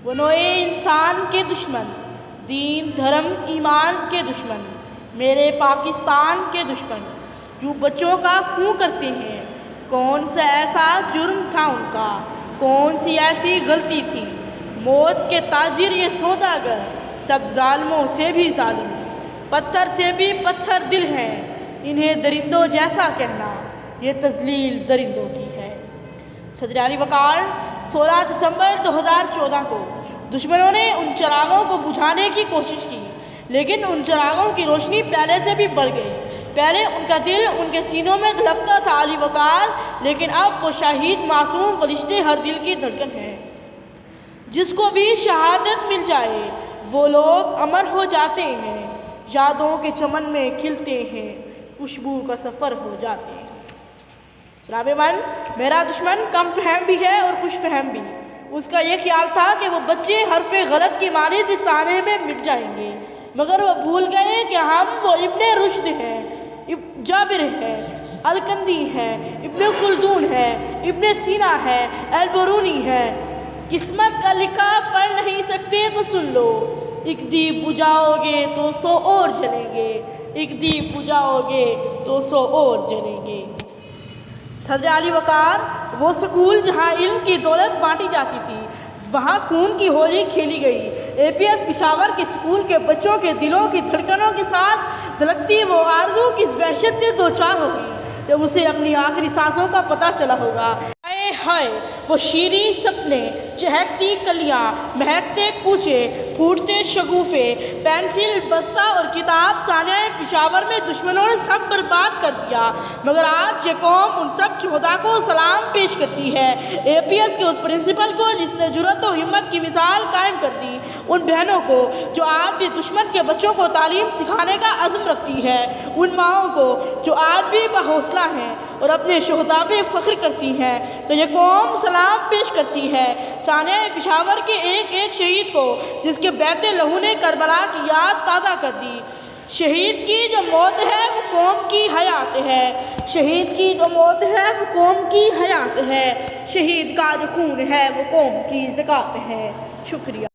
وہ نوعے انسان کے دشمن، دین دھرم ایمان کے دشمن، میرے پاکستان کے دشمن، جو بچوں کا خون کرتے ہیں۔ کون سا ایسا جرم تھا ان کا، کون سی ایسی غلطی تھی، موت کے تاجر یہ سوداگر، سب ظالموں سے بھی ظالم، پتھر سے بھی پتھر دل ہیں، انہیں درندوں جیسا کہنا یہ تذلیل درندوں کی ہے۔ صدر علی وقار 16 دسمبر 2014 کو دشمنوں نے ان چراغوں کو بجھانے کی کوشش کی، لیکن ان چراغوں کی روشنی پہلے سے بھی بڑھ گئی۔ پہلے ان کا دل ان کے سینوں میں دھڑکتا تھا علی وقار، لیکن اب وہ شہید معصوم فرشتے ہر دل کی دھڑکن ہے۔ جس کو بھی شہادت مل جائے وہ لوگ امر ہو جاتے ہیں، یادوں کے چمن میں کھلتے ہیں، خوشبو کا سفر ہو جاتے ہیں۔ جناب من، میرا دشمن کم فہم بھی ہے اور خوش فہم بھی۔ اس کا یہ خیال تھا کہ وہ بچے حرف غلط کی مانند اس سانحے میں مٹ جائیں گے، مگر وہ بھول گئے کہ ہم وہ ابن رشد ہیں، جابر ہے، الکندی ہے، ابن خلدون ہے، ابن سینا ہے، البرونی ہے۔ قسمت کا لکھا پڑھ نہیں سکتے تو سن لو، ایک دیپ بجھاؤ گے تو 100 اور جلیں گے، ایک دیپ بجھاؤ گے تو 100 اور جلیں گے۔ صدر علی وقار وہ سکول جہاں علم کی دولت بانٹی جاتی تھی، وہاں خون کی ہولی کھیلی گئی۔ اے پی ایس پشاور کے سکول کے بچوں کے دلوں کی دھڑکنوں کے ساتھ دھڑکتی وہ آرزو کس وحشت سے دوچار ہوگی جب اسے اپنی آخری سانسوں کا پتہ چلا ہوگا۔ ہائے ہائے وہ شیریں سپنے، چہکتی کلیاں، مہکتے کوچے، پھوٹتے شگوفے، پینسل بستہ اور کتاب ثانیہ پشاور میں دشمنوں نے سب برباد کر دیا، مگر آج یہ قوم ان سب شہداء کو سلام پیش کرتی ہے۔ اے پی ایس کے اس پرنسپل کو جس نے جرأت و ہمت کی مثال قائم کر دی، ان بہنوں کو جو آج بھی دشمن کے بچوں کو تعلیم سکھانے کا عزم رکھتی ہے، ان ماؤں کو جو آج بھی باحوصلہ ہیں اور اپنے شہداء پہ فخر کرتی ہیں، تو یہ قوم سلام پیش کرتی ہے ثانیہ پشاور کے ایک ایک شہید کو جس کے بیت لہو نے کربلا کی یاد تازہ کر دی۔ شہید کی جو موت ہے وہ قوم کی حیات ہے، شہید کی جو موت ہے وہ قوم کی حیات ہے، شہید کا جو خون ہے وہ قوم کی زکوٰۃ ہے۔ شکریہ۔